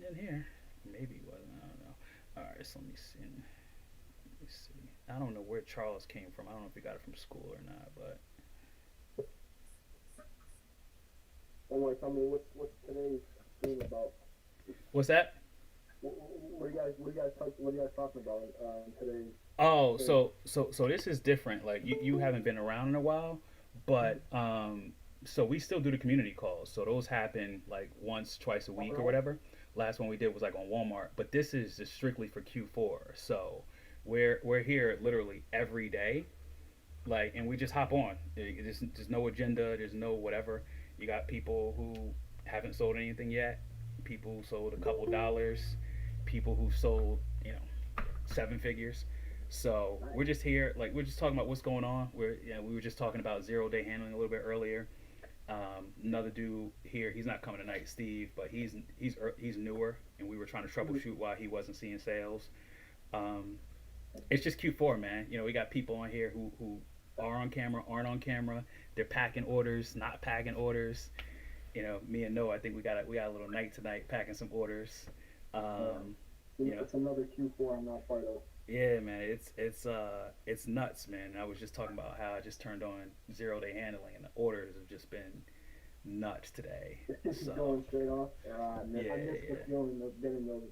in here. Maybe he wasn't. I don't know. All right, so let me see. Let me see. I don't know where Charles came from. I don't know if he got it from school or not. But Don't worry, tell me what's today's thing about? what's that? What are you guys talking about today's Oh, thing? so this is different. Like you haven't been around in a while, but so we still do the community calls. So those happen like once, twice a Oh, week or really? whatever. Last one we did was like on Walmart, but this is just strictly for Q4. So we're here literally every day, like, and we just hop on. There's no agenda. There's no whatever. You got people who haven't sold anything yet. People who sold a couple dollars. People who sold, seven figures. So Nice. we're just here, like we're just talking about what's going on. We were just talking about 0 day handling a little bit earlier. Another dude here, he's not coming tonight, Steve, but he's newer, and we were trying to troubleshoot why he wasn't seeing sales. Um, it's just Q4, man. We got people on here who are on camera, aren't on camera. They're packing orders, not packing orders. Me and Noah, I think we got a little night tonight packing some orders. Um, Um, you know, it's another Q4 I'm not part of. Yeah, man, it's nuts, man. I was just talking about how I just turned on 0 day handling, and the orders have just been nuts today. So Going straight off. yeah, I miss the yeah. feeling of getting those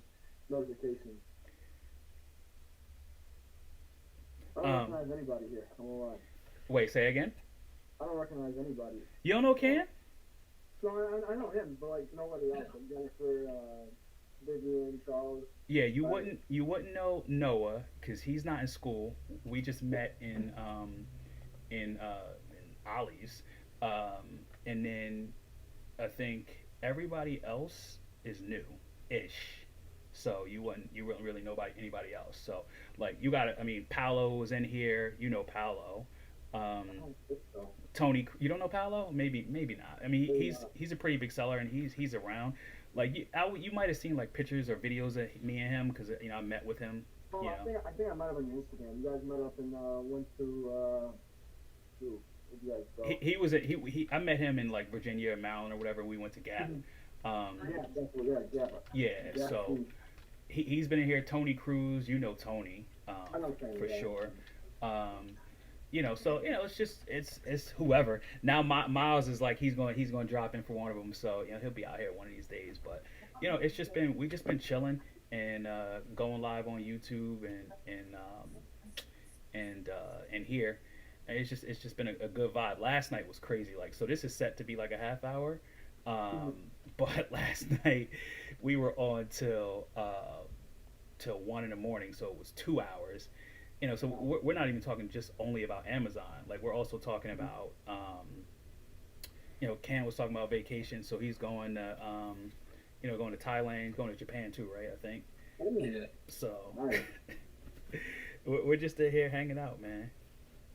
notifications. I don't Um, recognize anybody here. I'm gonna lie. wait, say again. I don't recognize anybody. You don't know So, Can? so I know him, but like nobody else. Like Jennifer, Vivian, Charles. Yeah, you Right. wouldn't know Noah because he's not in school. We just met in Ollie's, and then I think everybody else is new ish. So you wouldn't really know about anybody else. So like you got to, I mean, Paolo was in here. You know Paolo. I Um, don't think so. Tony, you don't know Paolo? Maybe not. I mean, Maybe he's not. he's a pretty big seller, and he's around. Like you might have seen like pictures or videos of me and him because I met with him. Oh, You know, I think I met him on your Instagram. You guys met up and went to who? Where'd you guys he go? he was a, he I met him in like Virginia or Maryland or whatever. We went to Gap. Yeah, definitely. Yeah, yeah, Yeah, yeah. so he's been in here. Tony Cruz, you know Tony, I know Kenny. for Yeah, I know sure. Kenny. Um, so it's just it's whoever. Now Miles is like he's going to drop in for one of them, so he'll be out here one of these days. But it's just been we just been chilling and going live on YouTube and here. And it's just been a good vibe. Last night was crazy. Like so, this is set to be like a half hour, um, but last night we were on till 1 in the morning, so it was 2 hours. So Wow. we're not even talking just only about Amazon. Like we're also talking about, Cam was talking about vacation, so he's going to Thailand, going to Japan too, right? I think. Oh, Yeah. So nice, we're just here hanging out, man.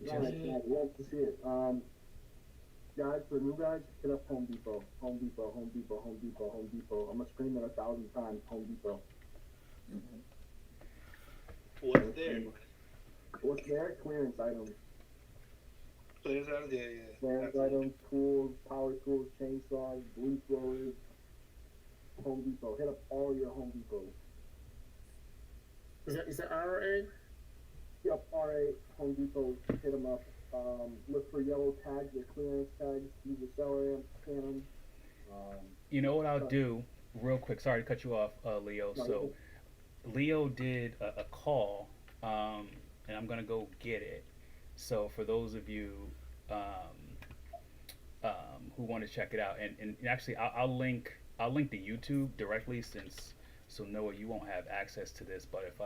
Just nice, nice. Love to see it. Guys, for new guys, hit up Home Depot. Home Depot. Home Depot. Home Depot. Home Depot. I'm gonna scream it 1,000 times. Home Depot. Mhm. I'm What's gonna there? scream it. What's there? Clearance items. Players out of there, yeah. Clearance That's it. items, tools, power tools, chainsaws, leaf blowers. Home Depot. Hit up all your Home Depots. Is that RA? Yep, RA, Home Depot, hit them up. Look for yellow tags, their clearance tags. Use the seller amp, scan them. Um, you know what I'll so, do real quick. Sorry to cut you off, Leo. no, So Leo did a call, and I'm gonna go get it. So for those of you who want to check it out, and actually I'll link the YouTube directly since so Noah you won't have access to this, but if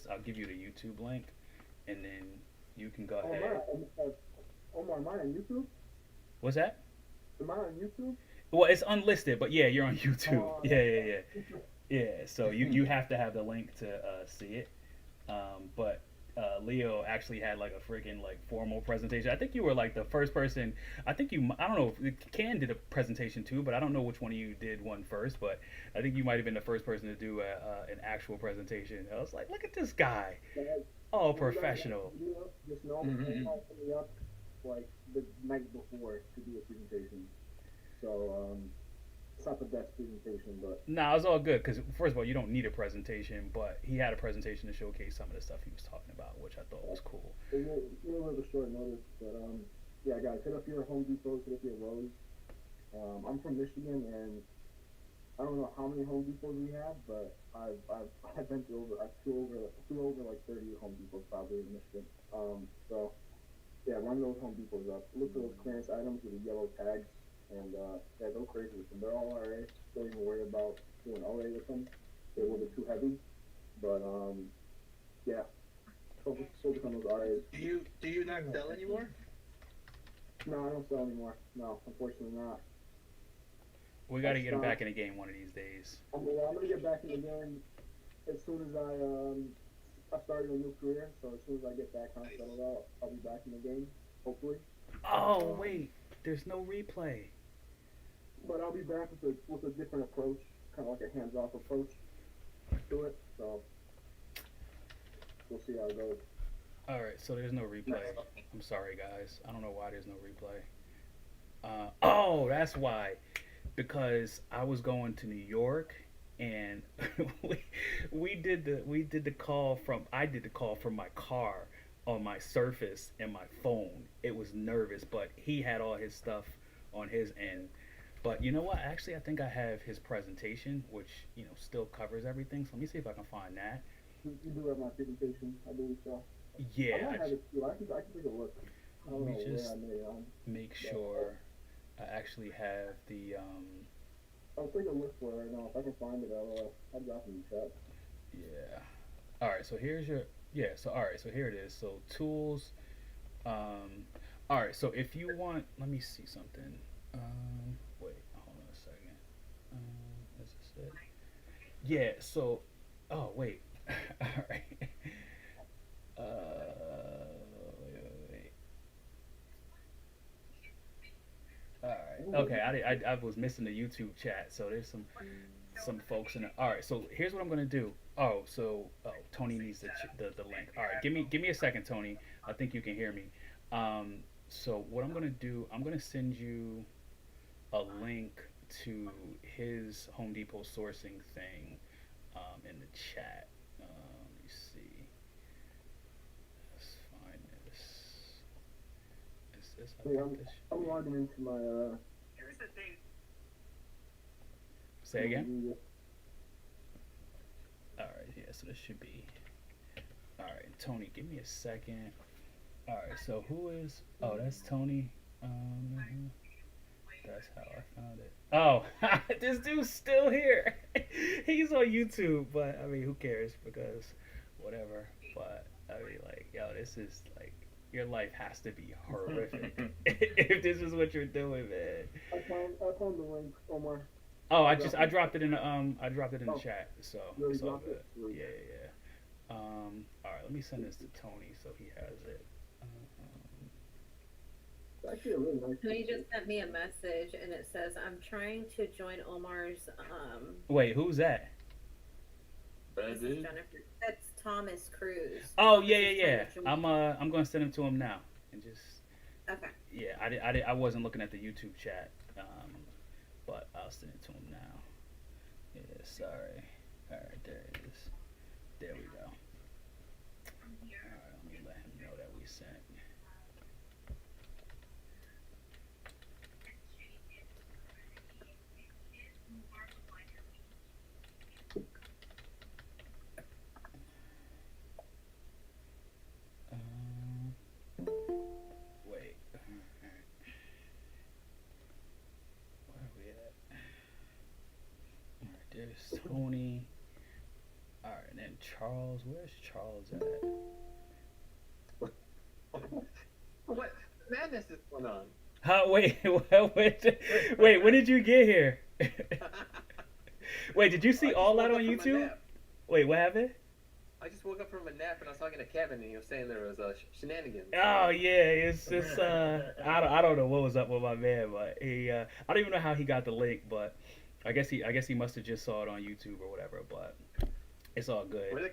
I'll give you the YouTube link, and then you can go oh, my, ahead. Omar, am I on YouTube? What's that? Am I on YouTube? Well, it's unlisted, but yeah, you're on YouTube. Oh, Yeah, yeah, yeah, yeah. So you have to have the link to see it. But Leo actually had like a freaking like formal presentation. I think you were like the first person. I don't know if Can did a presentation too, but I don't know which one of you did one first. But I think you might have been the first person to do an actual presentation. I was like, look at this guy, Guys, all when you guys have professional. a video, just know Mm-hmm. Omar put me up like the night before to do a presentation. So it's not the best presentation, but Nah, it's all good because first of all, you don't need a presentation, but he had a presentation to showcase some of the stuff he was talking about, which I thought was cool. you're a little short notice. But yeah, guys, hit up your Home Depot, hit up your Lowe's. I'm from Michigan, and I don't know how many Home Depots we have, but I've been to over I flew over like 30 Home Depots probably in Michigan. So yeah, run those Home Depots up. Look for those clearance items with the yellow tags, and yeah, go crazy with them. They're all RA. Don't even worry about doing OA with them. They're a little bit too heavy, but yeah, focus on those RAs. Do you not sell anymore? No, I don't sell anymore. No, unfortunately not. We got to get him back in the game one of these days. I'm gonna get back in the game as soon as I started a new career. So as soon as I get that kind of settled out, I'll be back in the game, hopefully. Oh wait, there's no replay. But I'll be back with a different approach, kind of like a hands-off approach to it. So we'll see how it goes. All right, so there's no replay. I'm sorry, guys. I don't know why there's no replay. Oh, that's why. Because I was going to New York, and we did the call from I did the call from my car on my Surface and my phone. It was nervous, but he had all his stuff on his end. But you know what? Actually, I think I have his presentation, which still covers everything. So let me see if I can find that. You do have my presentation, I believe so. Yeah. I might have it too. I can take a look. I don't Let know me where just I made it on. make sure I actually have the. I'll take a look for it right now. If I can find it, I'll drop it in the chat. Yeah. All right. So here's your. Yeah. So all right. So here it is. So tools. All right. So if you want, let me see something. Wait. Hold on a second. Is this it? Yeah. So. Oh wait. All right. Wait. All right. Okay. I was missing the YouTube chat, so there's some folks in it. All right. So here's what I'm gonna do. Tony needs the link. All right. Give me a second, Tony. I think you can hear me. So what I'm gonna do, I'm gonna send you a link to his Home Depot sourcing thing in the chat. Let me see. Let's find this. Is this? I think this should I'm be. logging into my. Say again. All right. Yeah. So this should be. All right, Tony. Give me a second. All right. So who is? Oh, that's Tony. That's how I found it. Oh, this dude's still here. He's on YouTube, but I mean, who cares? Because whatever. But I mean, like, yo, this is like your life has to be horrific if this is what you're doing, man. I found the link, Omar. Oh, I dropped it in the the chat, so You already it's all dropped good. it? Yeah. All right, let me send this to Tony so he has it. It's actually a really nice. He just sent me a message and it says, I'm trying to join Omar's, Wait, who's that? this is Jennifer. That's Thomas Cruz. Oh Thomas yeah, is yeah. trying to join- I'm gonna send him to him now and just. Okay. Yeah, I wasn't looking at the YouTube chat, but I'll send it to him now. Yeah, sorry. All right, there it is. There we go. All right, let me let him know that we sent. Wait. Where are we at? Alright, there's Tony. Alright, and then Charles. Where's Charles at? What madness is going on? Huh? Wait, wait, when did you get here? Wait, did you see all that on YouTube? Wait, what happened? I just woke up from a nap and I was talking to Kevin and he was saying there was shenanigans. Oh yeah, it's just I don't know what was up with my man, but he I don't even know how he got the link, but I guess he must have just saw it on YouTube or whatever, but it's all good. What do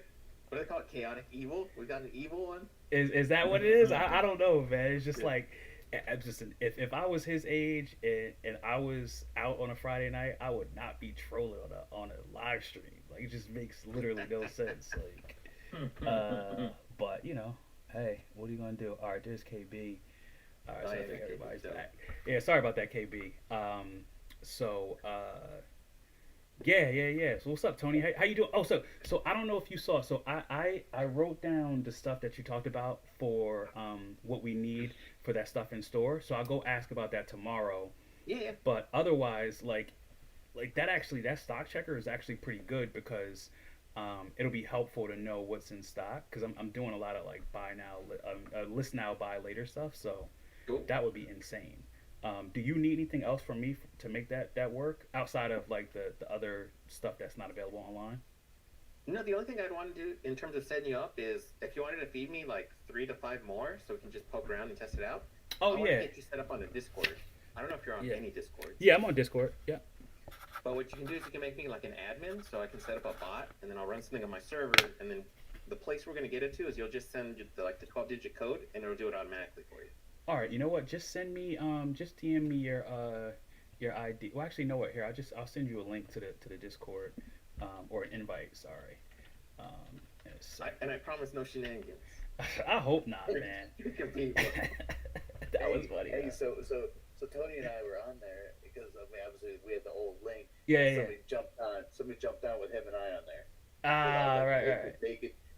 they call it? Chaotic evil? We got an evil one? Is that what it is? I don't know, man. It's just Yeah. like just if I was his age and I was out on a Friday night, I would not be trolling on a live stream. Like it just makes literally no sense. Like, but you know, hey, what are you gonna do? All right, there's KB. All right, Oh so I yeah, think okay, everybody's so back. Yeah, sorry about that, KB. So yeah. So what's up, Tony? How you doing? Oh, so I don't know if you saw. So I wrote down the stuff that you talked about for what we need for that stuff in store. So I'll go ask about that tomorrow. yeah, yeah. But otherwise, like that actually that stock checker is actually pretty good because it'll be helpful to know what's in stock because I'm doing a lot of like buy now, list now, buy later stuff. So Cool. that would be insane. Do you need anything else from me to make that work outside of like the other stuff that's not available online? No, the only thing I'd want to do in terms of setting you up is if you wanted to feed me like 3 to 5 more, so we can just poke around and test it out. Oh I want to yeah, get you set up on the Discord. I don't know if you're on yeah, any Discord, yeah. I'm on Discord. Yeah. but what you can do is you can make me like an admin, so I can set up a bot, and then I'll run something on my server, and then the place we're gonna get it to is you'll just send the 12-digit code, and it'll do it automatically for you. All right. You know what? Just send me just DM me your ID. Well, actually, you know what? Here, I'll send you a link to the Discord or an invite. Sorry. In a And second. I promise no shenanigans. I hope not, man. Freaking people. That was funny. Hey, Man. so Tony and I were on there because I mean obviously we had the old link. Yeah, yeah. Somebody jumped on with him and I on there. Ah, right, right.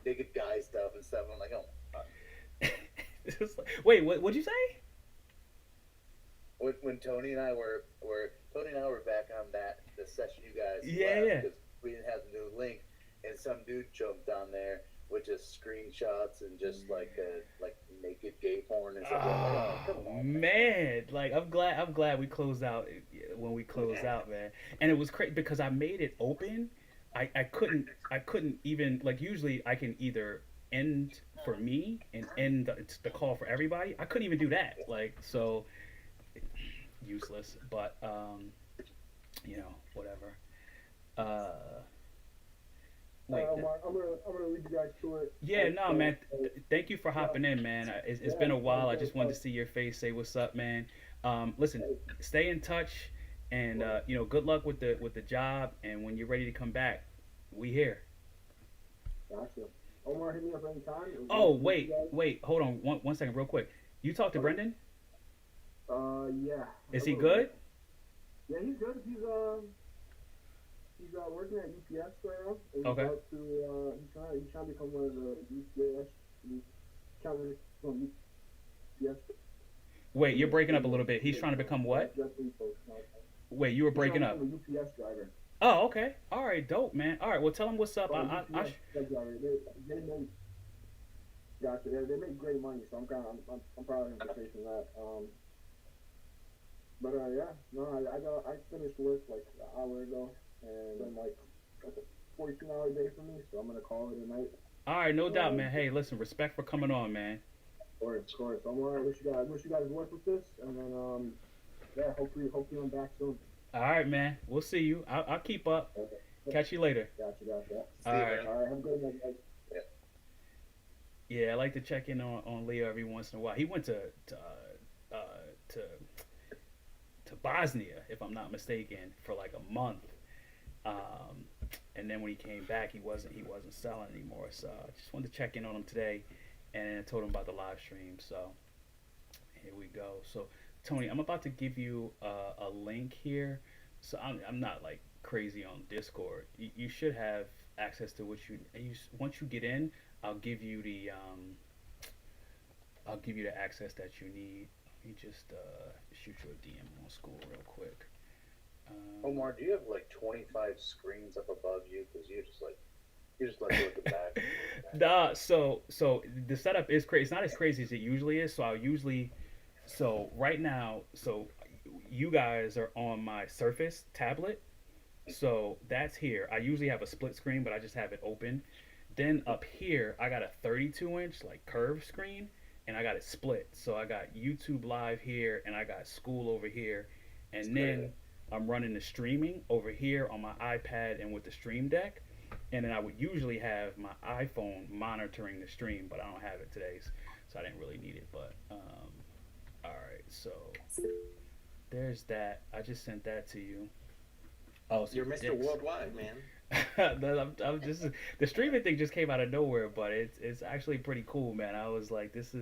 Naked guy stuff and stuff. I'm like, oh my God. Wait, what'd you say? When Tony and I were back on that the session you guys Yeah, left yeah. because we didn't have the new link and some dude jumped on there with just screenshots and just like naked gay porn and stuff. I'm like, oh, come Oh on, man, like I'm glad we closed out when we closed out, man. And it was crazy because I made it open. I couldn't even like usually I can either end for me and end the call for everybody. I couldn't even do that. Like so useless, but whatever. Wait, Omar, I'm gonna leave you guys to it. yeah, no, man. Thank you for hopping in, man. It's been a while. I just wanted to see your face, say what's up, man. Listen, stay in touch, and good luck with the job. And when you're ready to come back, we here. Gotcha. Omar, hit me up anytime. Oh, wait, hold on, one second, real quick. You talked to Brendan? Yeah. Is he good? Yeah, he's good. He's working at UPS right now. And Okay. He's trying to become one of the UPS. He's trying to become UPS. Wait, you're breaking up a little bit. He's trying to become what? Wait, you were breaking up. He's a UPS driver. Oh, okay. All right, dope, man. All right, well, tell him what's up. UPS truck driver. They make gotcha. They make great money, so I'm proud of him for taking that. But yeah, no, I finished work like an hour ago, and then that's a 42-hour day for me, so I'm gonna call it a night. All right, no doubt, man. Hey, listen, respect for coming on, man. Of course. I wish you guys luck with this, and then yeah, hopefully I'm back soon. All right, man. We'll see you. I'll keep up. Okay. Catch you later. Gotcha. See you, All right. man. All right, have a good night, guys. Yeah, I like to check in on Leo every once in a while. He went to Bosnia, if I'm not mistaken, for like a month. And then when he came back, he wasn't selling anymore. So I just wanted to check in on him today, and I told him about the live stream. So here we go. So Tony, I'm about to give you a link here. So I'm not like crazy on Discord. You should have access to what once you get in. I'll give you the access that you need. Let me just shoot you a DM on school real quick. Omar, do you have like 25 screens up above you? Because you just like go at the back. Nah, so the setup is crazy. It's not as crazy as it usually is. So right now, you guys are on my Surface tablet. So that's here. I usually have a split screen, but I just have it open. Then up here, I got a 32-inch like curved screen, and I got it split. So I got YouTube Live here, and I got school over here, and then I'm running the streaming over here on my iPad and with the Stream Deck, and then I would usually have my iPhone monitoring the stream, but I don't have it today, so I didn't really need it. But all right, So there's that. I just sent that to you. Oh, so You're Mr. Dick's. Worldwide, man. I'm just the streaming thing just came out of nowhere, but it's actually pretty cool, man. I was like, this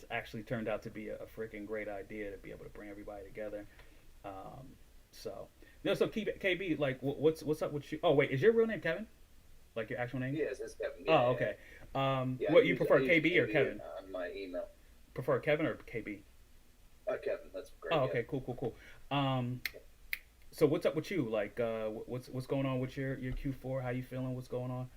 actually turned out to be a freaking great idea to be able to bring everybody together. Um, so no, so KB, like, what's up with you? Oh wait, is your real name Kevin? Like your actual name? Yes, it's Kevin. Oh, okay. Yeah, What you prefer, I use KB or Kevin? on my email. Prefer Kevin or KB? Kevin, that's great. Oh, Yeah. okay, cool. So what's up with you? Like, what's going on with your Q4? How you feeling? What's going on?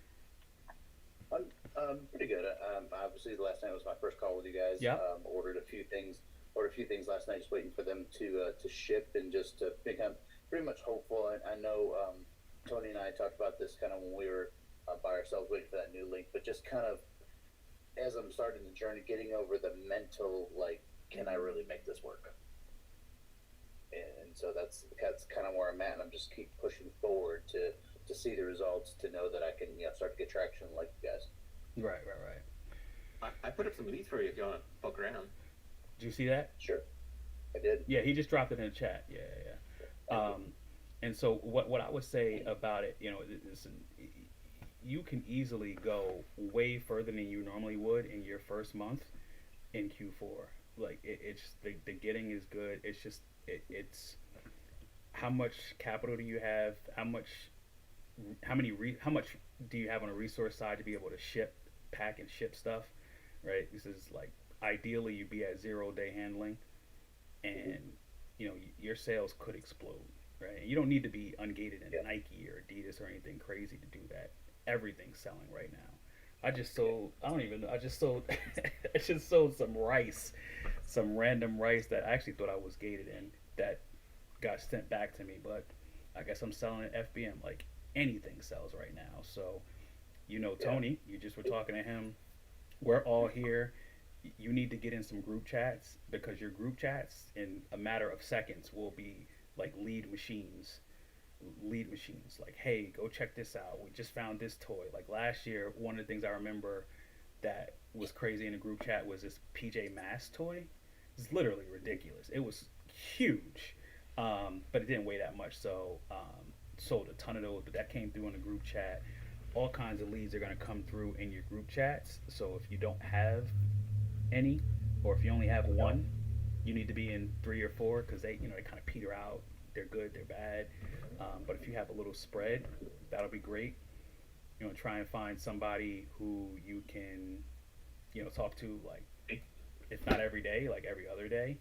Pretty good. Obviously, the last night was my first call with you guys. Yeah. Ordered a few things. Ordered a few things last night, just waiting for them to ship and just to become pretty much hopeful. I know Tony and I talked about this kind of when we were by ourselves waiting for that new link, but just kind of as I'm starting the journey, getting over the mental like, can I really make this work? And so that's kind of where I'm at, and I'm just keep pushing forward to see the results, to know that I can start to get traction like you guys. Right. I put up some leads for you if you want to poke around. Did you see that? Sure, I did. Yeah, he just dropped it in the chat. Yeah. And so what I would say about it, listen, you can easily go way further than you normally would in your first month in Q4. Like it's the getting is good. It's just it's how much capital do you have? How much do you have on a resource side to be able to pack and ship stuff, right? This is like ideally you'd be at 0-day handling, and your sales could explode, right? And you don't need to be ungated in Nike or Adidas or anything crazy to do that. Everything's selling right now. I just sold I just sold some random rice that I actually thought I was gated in that got sent back to me, but I guess I'm selling at FBM. Like anything sells right now. So Tony, you just were talking to him. We're all here. You need to get in some group chats, because your group chats in a matter of seconds will be like lead machines. Like, hey, go check this out, we just found this toy. Like last year, one of the things I remember that was crazy in the group chat was this PJ Masks toy. It's literally ridiculous. It was huge, but it didn't weigh that much. So sold a ton of those, but that came through in the group chat. All kinds of leads are going to come through in your group chats. So if you don't have any, or if you only have one, you need to be in 3 or 4, because they kind of peter out. They're good, they're bad. But if you have a little spread, that'll be great. Try and find somebody who you can, talk to, like, if not every day, like every other day.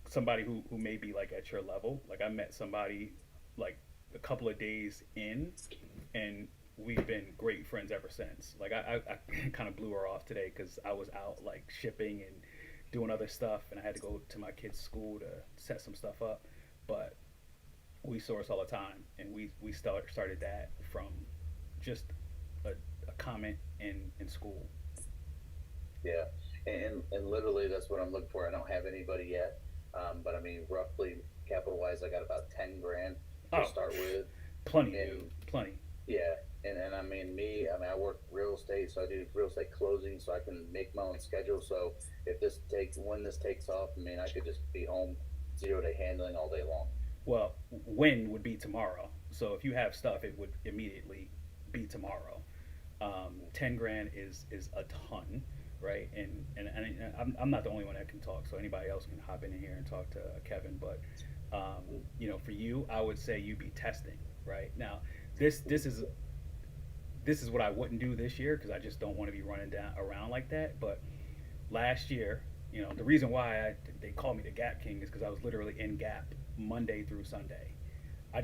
Somebody who may be like at your level. Like I met somebody like a couple of days in, and we've been great friends ever since. Like I kind of blew her off today because I was out like shipping and doing other stuff, and I had to go to my kid's school to set some stuff up. But we source all the time, and we started that from just a comment in school. Yeah, and literally that's what I'm looking for. I don't have anybody yet, but I mean roughly capital wise, I got about 10 grand to start with. Plenty, dude. Plenty. Yeah, and I mean I work real estate, so I do real estate closing, so I can make my own schedule. So when this takes off, I mean I could just be home 0-day handling all day long. Well, when would be tomorrow. So if you have stuff, it would immediately be tomorrow. 10 grand is a ton, right? And I'm not the only one that can talk, so anybody else can hop in here and talk to Kevin. But for you, I would say you be testing right now. This is what I wouldn't do this year, because I just don't want to be running around like that. But last year, the reason why they call me the Gap King is because I was literally in Gap Monday through Sunday. I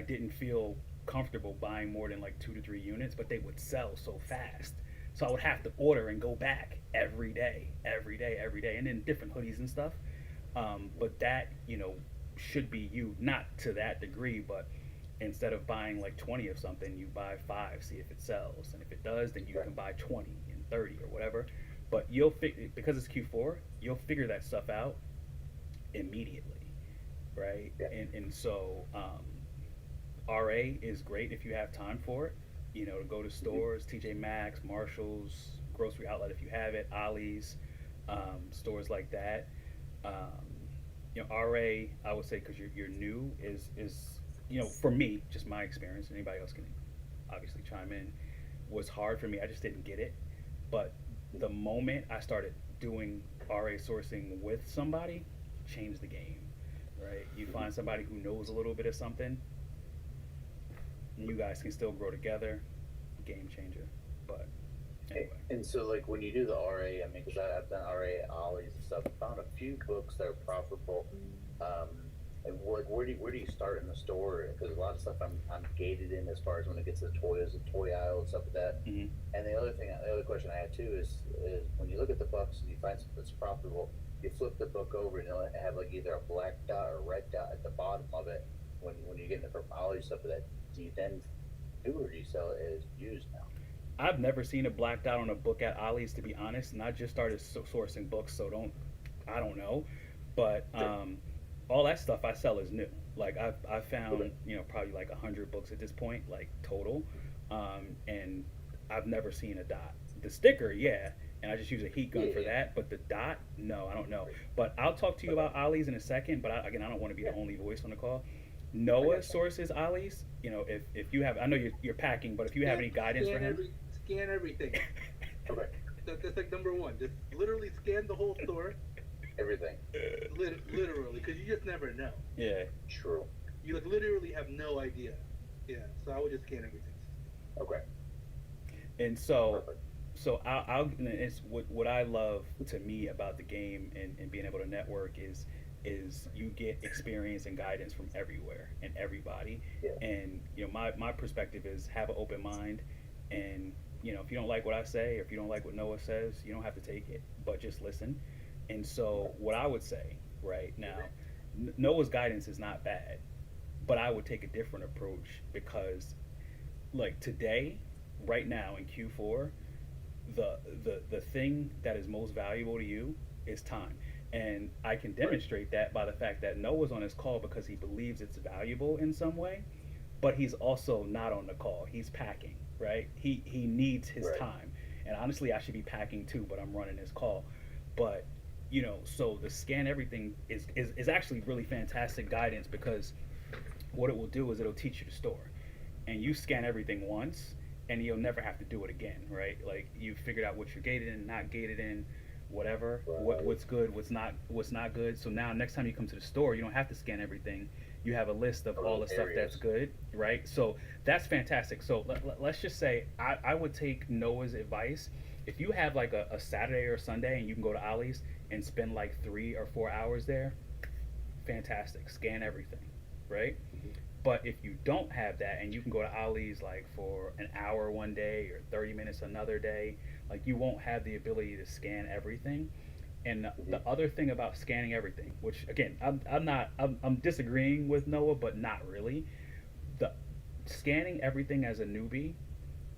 didn't feel comfortable buying more than like 2 to 3 units, but they would sell so fast. So I would have to order and go back every day, and then different hoodies and stuff. But that, should be you, not to that degree, but instead of buying like 20 of something, you buy 5, see if it sells. And if it does, then you can buy 20 and 30 or whatever. But because it's Q4, you'll figure that stuff out immediately, right? Yeah. And so RA is great if you have time for it. To go to stores, TJ Maxx, Marshalls, grocery outlet if you have it, Ollie's, stores like that. Um, RA, I would say because you're new is for me, just my experience. Anybody else can obviously chime in. Was hard for me. I just didn't get it. But the moment I started doing RA sourcing with somebody, changed the game. Right? You find somebody who knows a little bit of something, and you guys can still grow together. Game changer. But anyway. And so, like, when you do the RA, I mean, because I've done RA ollies and stuff, I found a few books that are profitable. And where do you start in the store? Because a lot of stuff I'm gated in as far as when it gets to the toys and toy aisle and stuff like that. Mm-hmm. And the other question I had too is when you look at the books and you find something that's profitable, you flip the book over and it'll have like either a black dot or a red dot at the bottom of it. When you're getting it from ollie stuff like that, do you then do or do you sell it as used now? I've never seen a blacked out on a book at Ollie's, to be honest, and I just started sourcing books, so I don't know, but all that stuff I sell is new. Like I found probably like 100 books at this point, like total, and I've never seen a dot. The sticker, yeah, and I just use a heat gun for that, but the dot, no, I don't know. But I'll talk to you about Ollie's in a second. But again, I don't want to be the only voice on the call. Noah sources Ollie's. If you have, I know you're packing, but if you have any guidance for him, scan everything. Okay. That's like number one. Just literally scan the whole store. Everything. Literally, because you just never know. yeah. True. You like literally have no idea. Yeah, so I would just scan everything. Okay. And so, Perfect. and it's what I love to me about the game and being able to network is you get experience and guidance from everywhere and everybody. Yeah. And my perspective is have an open mind, and if you don't like what I say or if you don't like what Noah says, you don't have to take it, but just listen. And so what I would say right now, Noah's guidance is not bad, but I would take a different approach because like today, right now in Q4, the thing that is most valuable to you is time. And I can demonstrate that by the fact that Noah's on his call because he believes it's valuable in some way, but he's also not on the call. He's packing, right? He needs his time. And honestly, I should be packing too, but I'm running his call. But so the scan everything is actually really fantastic guidance because what it will do is it'll teach you to store. And you scan everything once and you'll never have to do it again, right? Like you figured out what you're gated in, not gated in, whatever, what's good, what's not good. So now next time you come to the store, you don't have to scan everything. You have a list of all the stuff that's good, right? So that's fantastic. So let's just say I would take Noah's advice. If you have like a Saturday or Sunday and you can go to Ollie's and spend like 3 or 4 hours there, fantastic. Scan everything, right? But if you don't have that and you can go to Ollie's like for an hour one day or 30 minutes another day, like you won't have the ability to scan everything. And the other thing about scanning everything, which again, I'm disagreeing with Noah, but not really. The scanning everything as a newbie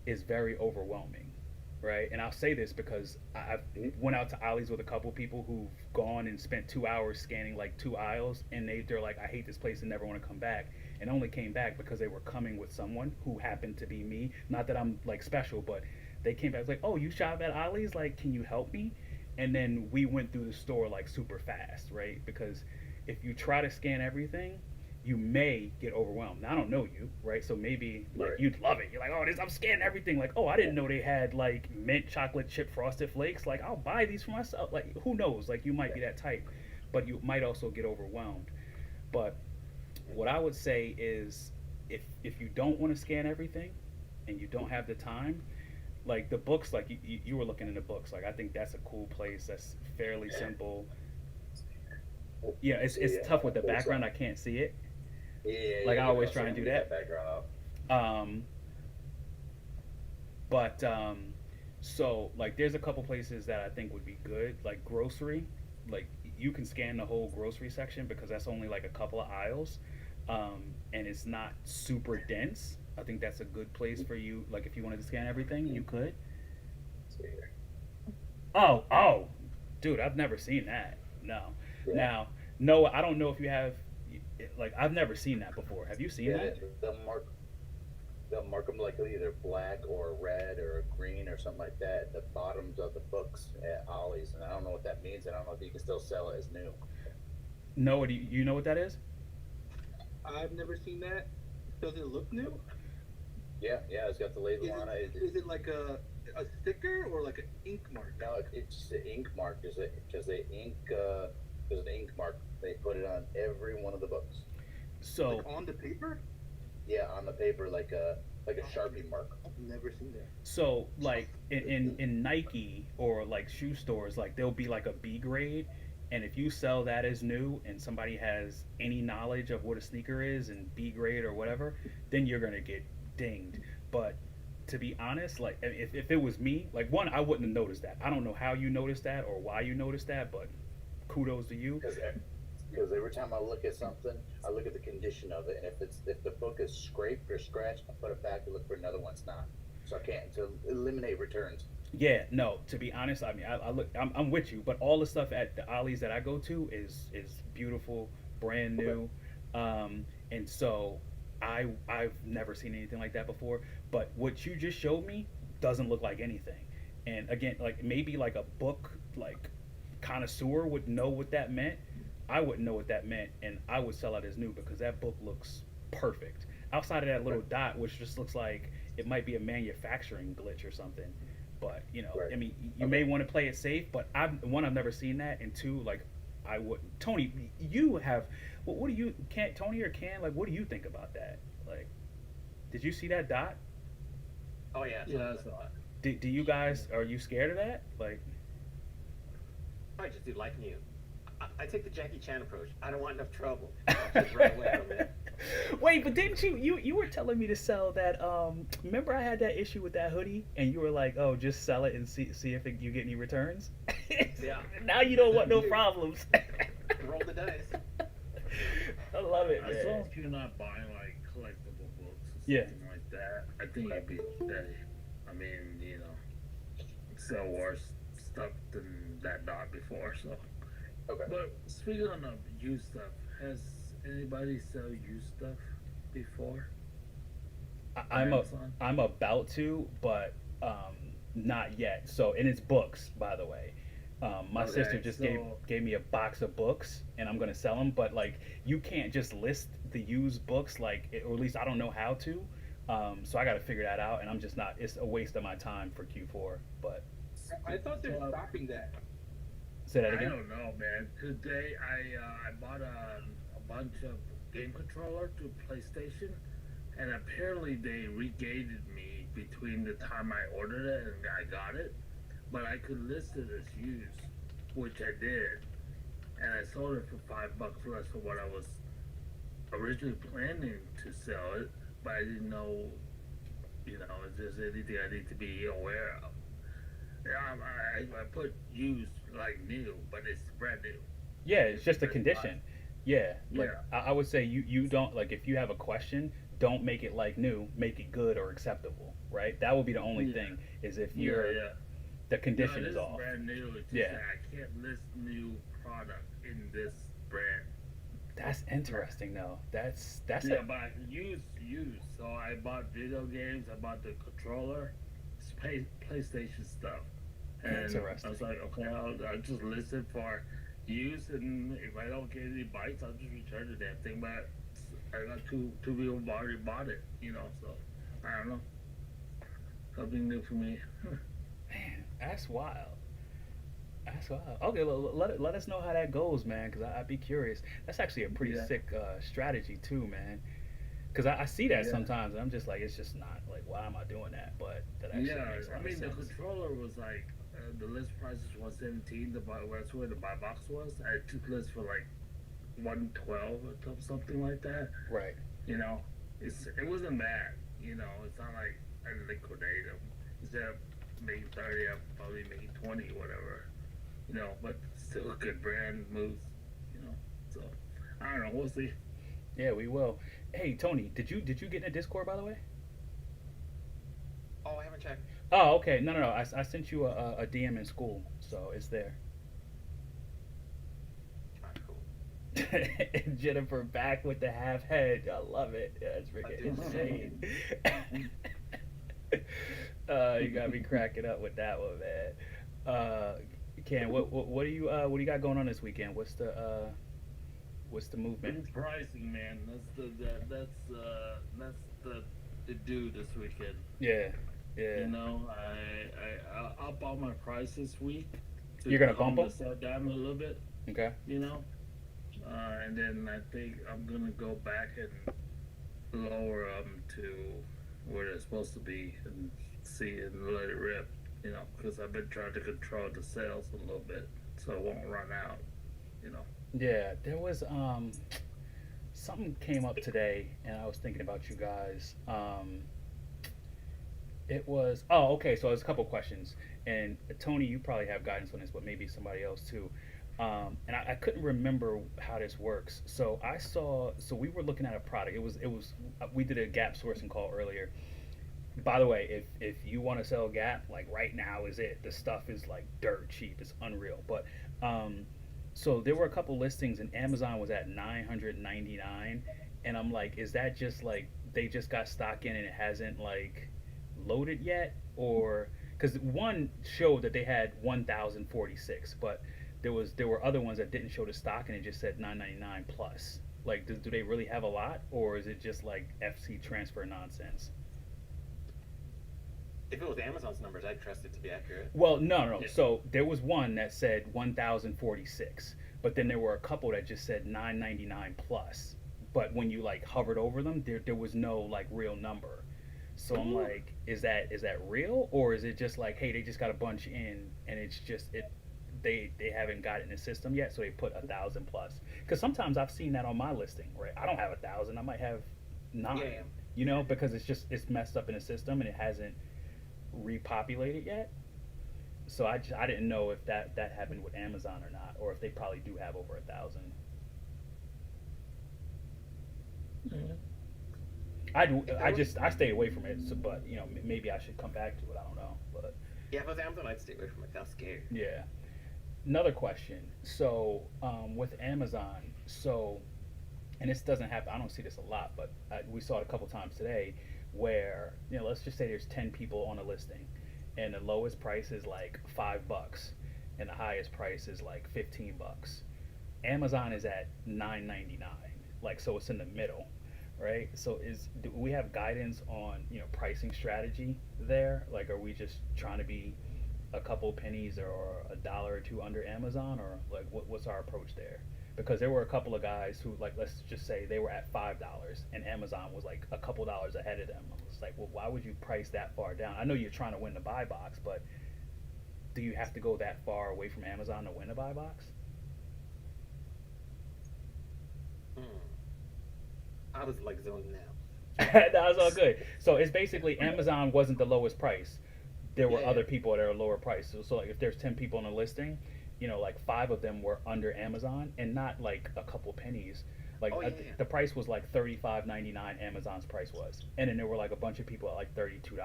is very overwhelming, right? And I'll say this because I went out to Ollie's with a couple people who've gone and spent 2 hours scanning like 2 aisles, and they're like, I hate this place and never want to come back. And only came back because they were coming with someone who happened to be me. Not that I'm like special, but they came back like, oh, you shop at Ollie's? Like, can you help me? And then we went through the store like super fast, right? Because if you try to scan everything, you may get overwhelmed. Now, I don't know you, right? So maybe like you'd love it. You're like, oh, I'm scanning everything. Like, oh, I didn't know they had like mint chocolate chip frosted flakes. Like, I'll buy these for myself. Like, who knows? Like, you might be that type, but you might also get overwhelmed. But what I would say is if you don't want to scan everything and you don't have the time, like the books, like you were looking into books, like I think that's a cool place. That's fairly simple. Yeah, it's tough with the background. I can't see it. Yeah. Like I always try and do that. Background off. But so like there's a couple places that I think would be good, like grocery. Like you can scan the whole grocery section because that's only like a couple of aisles, and it's not super dense. I think that's a good place for you. Like if you wanted to scan everything, you could. Oh, dude, I've never seen that. No. Yeah. Now, no, I don't know if you have. Like I've never seen that before. Have you seen that? They'll mark them like either black or red or green or something like that at the bottoms of the books at Ollie's, and I don't know what that means. I don't know if you can still sell it as new. No, do you know what that is? I've never seen that. Does it look new? Yeah, yeah, it's got the label on it. Is it like a sticker or like an ink mark? No, it's just the ink mark. Because they ink there's an ink mark. They put it on every one of the books. So Like on the paper? Yeah, on the paper like a Sharpie mark. I've never seen that. so like in Nike or like shoe stores, like there'll be like a B grade, and if you sell that as new and somebody has any knowledge of what a sneaker is and B grade or whatever, then you're gonna get dinged. But to be honest, like if it was me, like one, I wouldn't have noticed that. I don't know how you noticed that or why you noticed that, but kudos to you. Because every time I look at something, I look at the condition of it, and if the book is scraped or scratched, I put it back and look for another one. It's not, so I can't to eliminate returns. Yeah, no. To be honest, I mean, I look, I'm with you, but all the stuff at the Ollie's that I go to is beautiful, brand new, and so I've never seen anything like that before. But what you just showed me doesn't look like anything. And again, like maybe like a book like connoisseur would know what that meant. I wouldn't know what that meant, and I would sell it as new because that book looks perfect. Outside of that little dot, which just looks like it might be a manufacturing glitch or something. But Right. I mean, you may want to play it safe. But I've never seen that, and two, like I wouldn't. Tony, you have. What do you can Tony or can like? What do you think about that? Like, did you see that dot? Oh yeah. Yeah, So, Do you guys are you scared of that? Like, I just do like you. I take the Jackie Chan approach. I don't want enough trouble. I'll just run away from it. wait, but didn't you were telling me to sell that? Remember I had that issue with that hoodie, and you were like, oh, just sell it and see if you get any returns. Yeah. Now you don't want no problems. Roll the dice. I love it, As long man. as you're not buying like collectible books or Yeah. something like that, I think it'd be steady. I mean, sell worse stuff than that dot before. So, Okay. but speaking of used stuff, has anybody sell used stuff before? Amazon? I'm about to, but not yet. So, and it's books, by the way. My Okay, sister just so- gave me a box of books, and I'm gonna sell them. But like, you can't just list the used books, like, or at least I don't know how to. So I got to figure that out, and I'm just not. It's a waste of my time for Q4. But I thought they're stopping that. say that I again. don't know, man. Today I bought a bunch of game controller to PlayStation, and apparently they regated me between the time I ordered it and I got it. But I could list it as used, which I did, and I sold it for $5 less for what I was originally planning to sell it. But I didn't know, if there's anything I need to be aware of. I put used like new, but it's brand new. Yeah, it's just a condition. Yeah, like Yeah. I would say you don't like if you have a question, don't make it like new, make it good or acceptable, right? That would be the only Yeah. thing is if you're Yeah. the condition No, is this off. brand new. It's just Yeah. that I can't list new product in this brand. That's interesting though. That's Yeah, but I can use. So I bought video games. I bought the controller, PlayStation stuff, and Interesting. I was like, okay, I'll just list it for use, and if I don't get any bites, I'll just return the damn thing. But I got two people who already bought it, So I don't know. Something new for me. Man, that's wild. That's wild. Okay, let us know how that goes, man, because I'd be curious. That's actually a pretty Yeah. sick strategy too, man. Because I see that Yeah. sometimes, and I'm just like, it's just not like, why am I doing that? But that actually Yeah, makes a lot I mean of the sense. controller was like the list price is 117. That's where the buy box was. I took list for like 112 or something like that. Right. It wasn't bad. It's not like I liquidate them. Instead of making 30, I'm probably making 20, whatever. But still a good brand moves. So I don't know. We'll see. Yeah, we will. Hey, Tony, did you get in a Discord, by the way? Oh, I haven't checked. Oh, okay. No. I sent you a DM in school, so it's there. Alright, cool. Jennifer back with the half head. I love it. Yeah, it's freaking insane. You got me cracking up with that one, man. Ken, what do you got going on this weekend? What's the What's the movement? Repricing, man. That's the do this weekend. Yeah, yeah. You know, I'll bump my price this week to You're gonna bump calm the them? sell down a little bit. Okay. You know, and then I think I'm gonna go back and lower them to where they're supposed to be and see and let it rip. You know, because I've been trying to control the sales a little bit so it won't run out. You know. Yeah, there was something came up today, and I was thinking about you guys. It was okay. So there's a couple questions, and Tony, you probably have guidance on this, but maybe somebody else too. And I couldn't remember how this works. So I saw. So we were looking at a product. It was. We did a gap sourcing call earlier. By the way, if you want to sell Gap, like right now is it. The stuff is like dirt cheap. It's unreal. But so there were a couple listings, and Amazon was at 999, and I'm like, is that just like they just got stock in and it hasn't like loaded yet, or because one showed that they had 1,046, but there were other ones that didn't show the stock and it just said 999 plus. Like, do they really have a lot, or is it just like FC transfer nonsense? If it was Amazon's numbers, I'd trust it to be accurate. Well, no. So there was one that said 1,046, but then there were a couple that just said 999 plus. But when you like hovered over them, there was no like real number. So I'm like, is that real, or is it just like, hey, they just got a bunch in and it's just it they haven't got it in the system yet, so they put 1,000 plus. Because sometimes I've seen that on my listing, right? I don't have 1,000, I might have nine. Yeah. You know, because it's messed up in the system and it hasn't repopulated yet. So I didn't know if that happened with Amazon or not, or if they probably do have over 1,000. I stayed away from it, so, but maybe I should come back to it. I don't know, but Yeah, if it was Amazon, I'd stay away from it. I'm scared. yeah. Another question. So with Amazon, and this doesn't happen. I don't see this a lot, but we saw it a couple times today, where let's just say there's 10 people on a listing, and the lowest price is like $5, and the highest price is like $15. Amazon is at 9.99, like, so it's in the middle, right? So do we have guidance on pricing strategy there? Like, are we just trying to be a couple pennies or a dollar or two under Amazon, or like what's our approach there? Because there were a couple of guys who, like, let's just say they were at $5 and Amazon was like a couple dollars ahead of them. I was like, well, why would you price that far down? I know you're trying to win the buy box, but do you have to go that far away from Amazon to win the buy box? Hmm. I was like zoning out. That was all good. So it's basically Amazon wasn't the lowest price. There were Yeah. other people that are lower price. So like if there's 10 people on a listing, like 5 of them were under Amazon, and not like a couple pennies. Like Oh, yeah, the price was like $35.99. Amazon's price was, and then there were like a bunch of people at like $32,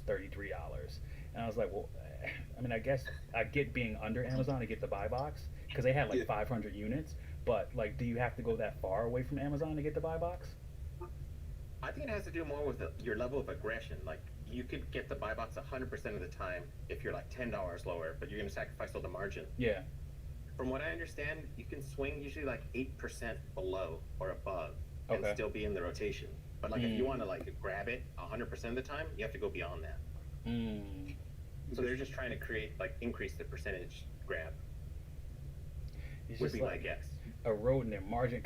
$33, and I was like, well, I mean, I guess I get being under Amazon to get the buy box because they had like Yeah. 500 units, but like, do you have to go that far away from Amazon to get the buy box? I think it has to do more with your level of aggression. Like, you could get the buy box 100% of the time if you're like $10 lower, but you're going to sacrifice all the margin. Yeah. From what I understand, you can swing usually like 8% below or above and Okay. still be in the rotation. But like, if you want to like grab it 100% of the time, you have to go beyond that. Mm. So they're just trying to increase the percentage grab. It's Would just be my like guess. eroding their margin,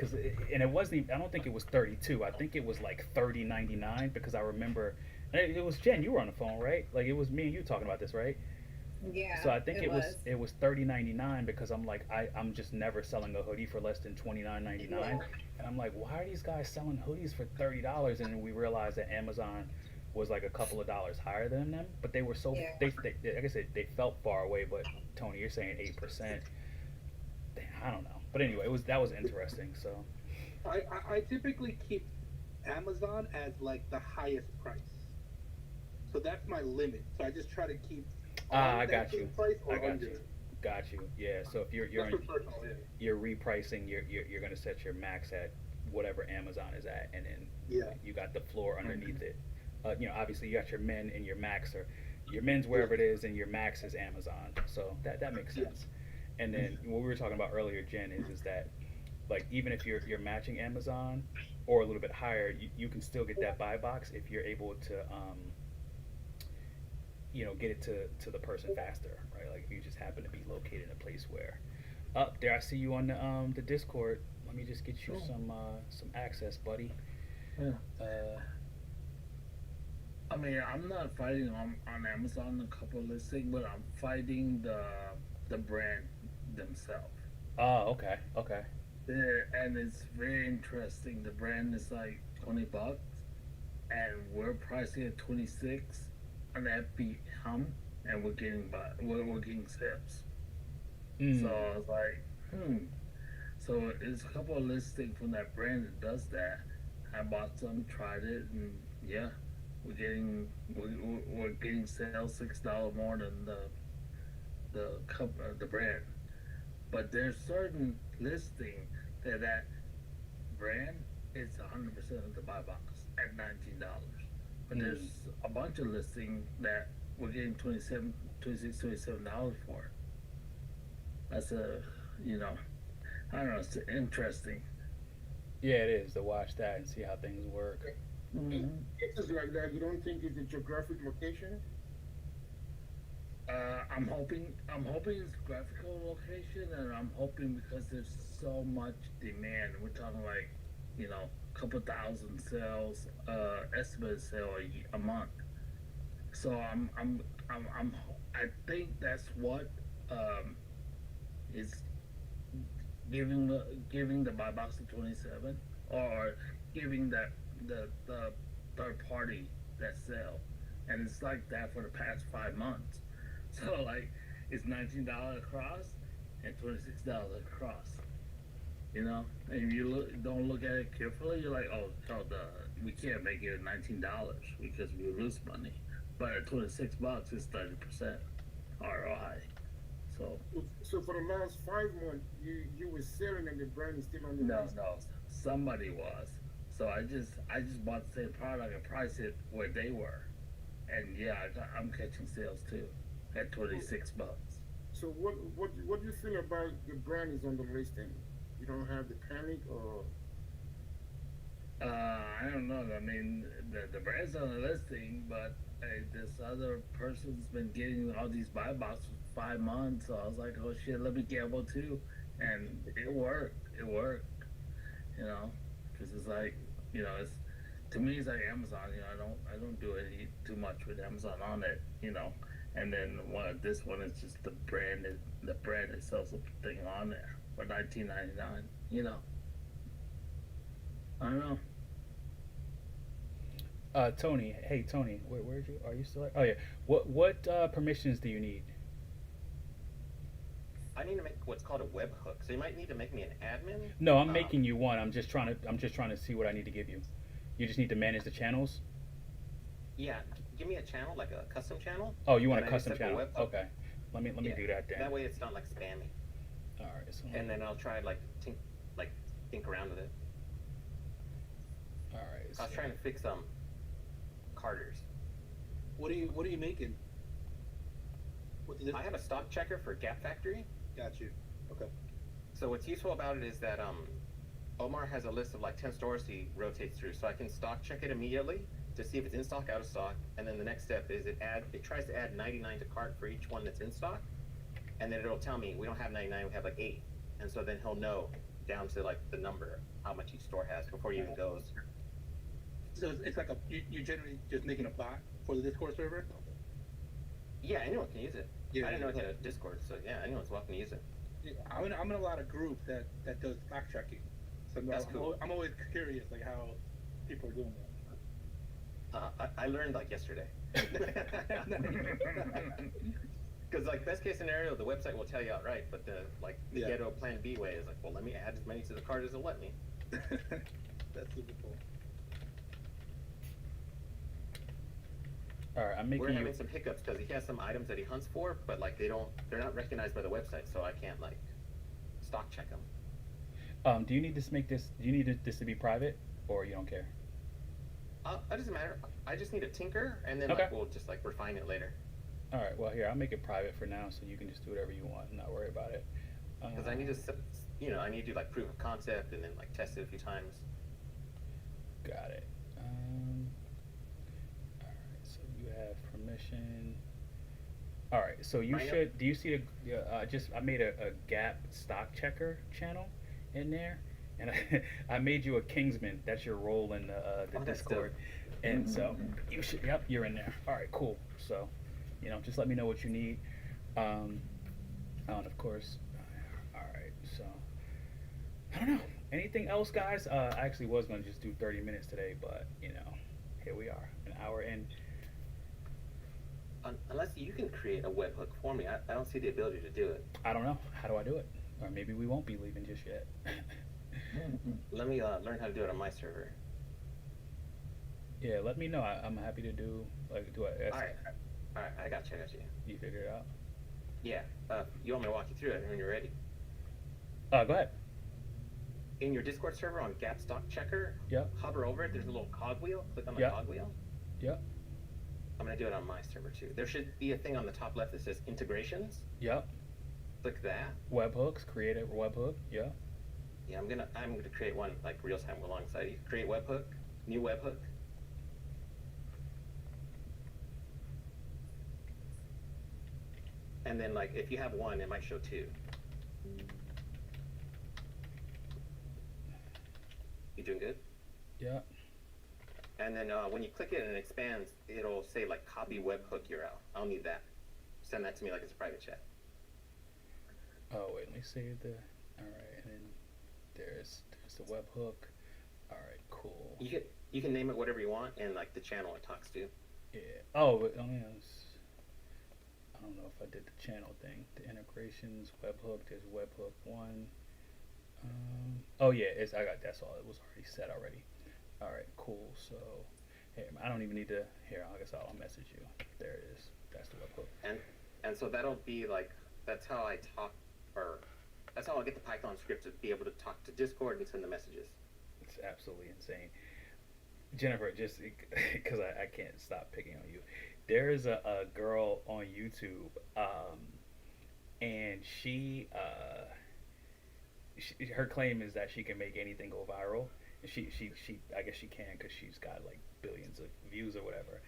and it wasn't even, I don't think it was 32. I think it was like 30.99, because I remember, and it was Jen, you were on the phone, right? Like, it was me and you talking about this, right? Yeah. So I think it was 30.99, because I'm like, I'm just never selling a hoodie for less than 29.99, and I'm like, why are these guys selling hoodies for $30? And then we realized that Amazon was like a couple of dollars higher than them, but they were so Yeah. they like I said, they felt far away. But Tony, you're saying 8%. I don't know, but anyway, that was interesting. So I typically keep Amazon as like the highest price, so that's my limit. So I just try to keep I on that got you. same price or I got under. you. Got you. Yeah. So if you're That's for personal, yeah. you're repricing, you're gonna set your max at whatever Amazon is at, and then Yeah. you got the floor underneath it. Obviously you got your men and your max, or your men's wherever it is, and your max is Amazon. So that makes Yeah. sense. And then what we were talking about earlier, Jen, is that like even if you're matching Amazon or a little bit higher, you can still get that buy box if you're able to get it to the person faster, right? Like if you just happen to be located in a place where up there, I see you on the Discord. Let me just get you some access, buddy. Yeah. Uh, I mean, I'm not fighting on Amazon a couple of listings, but I'm fighting the brand themselves. oh, okay, okay. And it's very interesting. The brand is like $20, and we're pricing at 26 on FB Hum, and we're getting sales. So Mm. I was like, So it's a couple of listings from that brand that does that. I bought some, tried it, and yeah, we're getting sales $6 more than the brand. But there's certain listing that brand is 100% of the buy box at $19. But Mm. there's a bunch of listing that we're getting 27 26 $27 for. That's you know, I don't know, it's interesting. Yeah, it is to watch that and see how things work. Mm-hmm. Cases like that, you don't think it's a geographic location? I'm hoping it's graphical location, and I'm hoping because there's so much demand. We're talking like, a couple thousand sales, estimated sale a month. So I think that's what is giving the buy box to 27, or giving the third party that sale, and it's like that for the past 5 months. So like it's $19 across and $26 across. And don't look at it carefully. You're like, oh, we can't make it $19 because we lose money. But at $26, it's 30% ROI. So So for the last 5 months, you were selling and the brand is still on the no, list. no, somebody was. So I just bought the same product and priced it where they were, and yeah, I'm catching sales too at $26. So what do you feel about the brand is on the listing? You don't have the panic or I don't know. I mean, the brand's on the listing, but this other person's been getting all these buy boxes for 5 months. So I was like, oh shit, let me gamble too, and it worked. It worked, because it's like, it's to me it's like Amazon. I don't do any too much with Amazon on it. And then this one is just the brand itself, the thing on there for $19.99. I don't know. Tony, hey Tony, where'd you? Are you still? Oh yeah. What permissions do you need? I need to make what's called a webhook. So you might need to make me an admin. No, I'm making you one. I'm just trying to see what I need to give you. You just need to manage the channels. Yeah, give me a channel, like a custom channel. Oh, you want a And I custom set the channel? webhook. Okay. Let me Yeah, do that then. that way it's not like spammy. All right. So And then I'll try think around with it. all right. I was trying to fix Carter's. What are you making? What's the I have a stock checker for Gap Factory. Got you. Okay. So what's useful about it is that Omar has a list of like 10 stores he rotates through, so I can stock check it immediately to see if it's in stock, out of stock, and then the next step is it tries to add 99 to cart for each one that's in stock, and then it'll tell me we don't have 99, we have like 8, and so then he'll know down to like the number how much each store has before he even goes. So it's like you're generally just making a bot for the Discord server. Yeah, anyone can use it. Yeah, I didn't know it had a Discord, so yeah, anyone's welcome to use it. Yeah, I'm in a lot of groups that does stock checking. So That's cool. I'm always curious like how people are doing that. I learned like yesterday. Because like best case scenario, the website will tell you outright, but the ghetto plan B way is like, well, let me add as many to the cart as it'll let me. That's super cool. All right. I'm We're making you. having some hiccups because he has some items that he hunts for, but like they're not recognized by the website, so I can't like stock check them. Do you need Do you need this to be private, or you don't care? That doesn't matter. I just need a tinker, and then Okay. we'll just like refine it later. All right. Well, here I'll make it private for now, so you can just do whatever you want and not worry about it. Because I need to I need to do like proof of concept and then like test it a few times. Got it. All right. So you have permission. All right. So you Right up. should. Do you see I made a Gap stock checker channel in there, and I made you a Kingsman. That's your role in the Oh, that's Discord, and so you should. Yep, you're in there. All right. Cool. So, just let me know what you need. And of course. All right. So I don't know. Anything else, guys? I actually was gonna just do 30 minutes today, but here we are, an hour in. Unless you can create a webhook for me, I don't see the ability to do it. I don't know. How do I do it? Or maybe we won't be leaving just yet. Let me learn how to do it on my server. Yeah, let me know. I'm happy to do do it. All right, I got you. You figure it out. Yeah, you want me to walk you through it when you're ready? Go ahead. In your Discord server on Gap Stock Checker, Yep. hover over it. There's a little cogwheel. Click on the Yep. cogwheel. Yep. I'm gonna do it on my server too. There should be a thing on the top left that says integrations. Yep. Click that. Webhooks. Create a webhook. Yep. Yeah, I'm gonna create one like real time alongside you. Create webhook, new webhook. And then like if you have one, it might show two. You doing good? Yep. And then when you click it and it expands, it'll say like copy webhook URL. I'll need that. Send that to me like it's a private chat. Oh wait, let me save the. All right, and then there's the webhook. All right, cool. You can name it whatever you want and like the channel it talks to. Yeah. Oh, yeah. I don't know if I did the channel thing. The integrations, webhook. There's webhook one. Oh yeah, I got that's all. It was already set already. All right, cool. So, hey, I don't even need to. Here, I guess I'll message you. There it is. That's the webhook. And so that'll be like that's how I talk, or that's how I'll get the Python script to be able to talk to Discord and send the messages. It's absolutely insane. Jennifer, just because I can't stop picking on you. There is a girl on YouTube, and she her claim is that she can make anything go viral. She I guess she can because she's got like billions of views or whatever.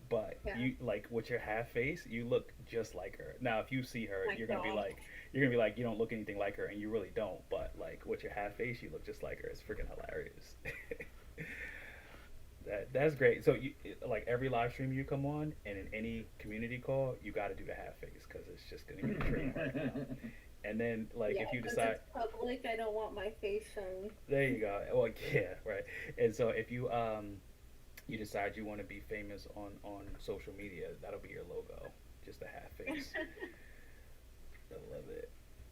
But Yeah. you like with your half face, you look just like her. Now, if you see her, My you're gonna be God. like, you don't look anything like her, and you really don't. But like with your half face, you look just like her. It's freaking hilarious. That's great. So you like every live stream you come on, and in any community call, you got to do the half face because it's just gonna get trademarked now. And then like Yeah, if you 'cause decide. it's public, I don't want my face shown. There you go. Well, yeah, right. And so if you you decide you want to be famous on social media, that'll be your logo, just a half face. I love it.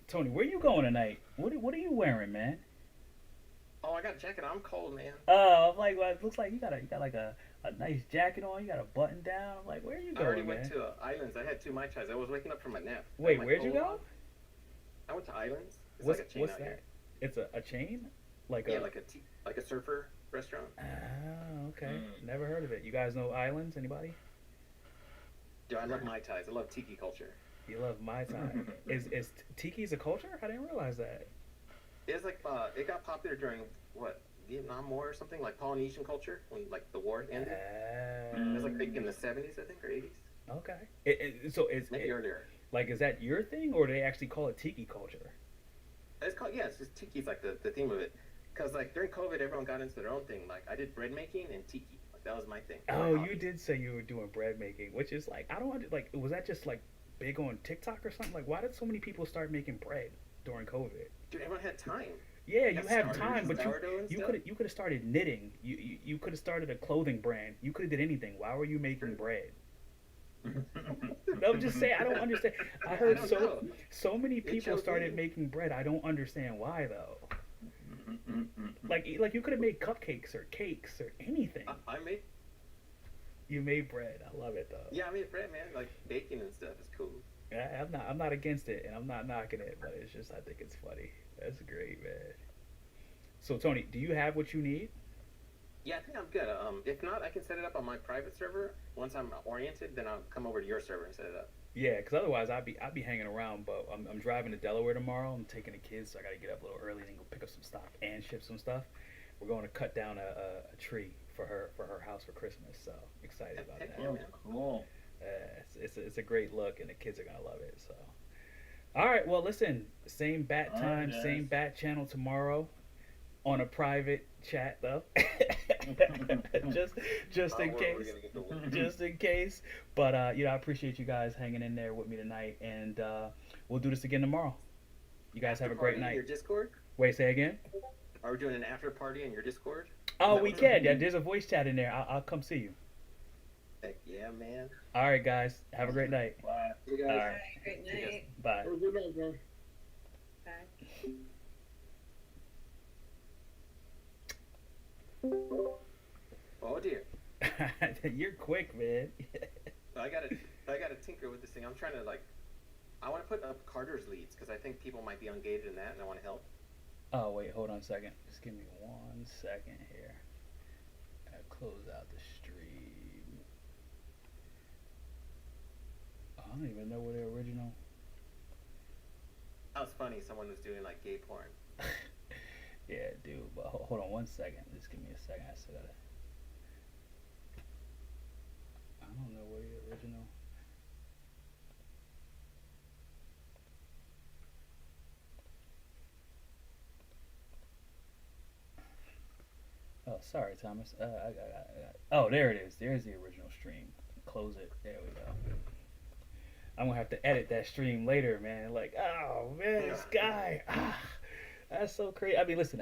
Tony, where you going tonight? What are you wearing, man? Oh, I got a jacket. I'm cold, man. Oh, I'm like, well, it looks like you got like a nice jacket on. You got a button down. I'm like, where are you I going, already man? went to Islands. I had 2 Mai Tais. I was waking up from a nap. Wait, Had my where'd you coat go? on. I went to Islands. It's What's like a chain what's out that? here. It's a chain, like Yeah, a. like a surfer restaurant. Oh, okay. Never heard of it. You guys know Islands? Anybody? Dude, I love Mai Tais. I love tiki culture. You love Mai Tai. Is tiki's a culture? I didn't realize that. It's like it got popular during what Vietnam War or something, like Polynesian culture when like the war ended. It was like big in the 70s, I think, or 80s, Okay. So maybe earlier. like, is that your thing, or do they actually call it tiki culture? It's called it's just tiki's like the theme of it. Cause like during COVID, everyone got into their own thing. Like I did bread making and tiki. Like that was my thing. Oh, My you hobby. did say you were doing bread making, which is like like was that just like big on TikTok or something? Like, why did so many people start making bread during COVID? Dude, everyone had time. Yeah, you Got have starters, time, but sourdough and you stuff. could have started knitting. You could have started a clothing brand. You could have did anything. Why were you making bread? No, I'm just saying. I don't understand. I heard I don't know. so many It people chose started me. making bread. I don't understand why though. Like you could have made cupcakes or cakes or anything. I made You made bread. I love it though. I made bread, man. Like baking and stuff is cool. I'm not against it, and I'm not knocking it, but it's just I think it's funny. That's great, man. So Tony, do you have what you need? Yeah, I think I'm good. If not, I can set it up on my private server. Once I'm oriented, then I'll come over to your server and set it up. Yeah, because otherwise I'd be hanging around. But I'm driving to Delaware tomorrow. I'm taking the kids, so I got to get up a little early and go pick up some stock and ship some stuff. We're going to cut down a tree for her house for Christmas. So excited about Heck that. yeah, Oh, man. cool. It's a great look, and the kids are gonna love it. So, all right. Well, listen. Same bat All time, right, same guys. bat channel tomorrow, on a private chat though. just in We're case. gonna get the win. Just in case. But I appreciate you guys hanging in there with me tonight, and we'll do this again tomorrow. You guys have a great After party in night. Your Discord? Wait, say again. Are we doing an after party in your Discord? Oh, that we what can. Yeah, there's a voice chat in there. I'll come see you. Heck yeah, man. All right, guys. Have a great night. Bye. You All guys. right. Great See you guys. night. Bye. Have a good night, guys. Bye. Oh dear. You're quick, man. I gotta tinker with this thing. I'm trying to I want to put up Carter's leads because I think people might be ungated in that, and I want to help. Oh wait, hold on a second. Just give me 1 second here. I close out the stream. Oh, I don't even know where the original. That was funny. Someone was doing like gay porn. Yeah, dude. But hold on 1 second. Just give me a second. I still gotta. I don't know where the original. Oh, sorry, Thomas. Oh, there it is. There's the original stream. Close it. There we go. I'm gonna have to edit that stream later, man. Like, oh man, this guy. That's so crazy. I mean, listen,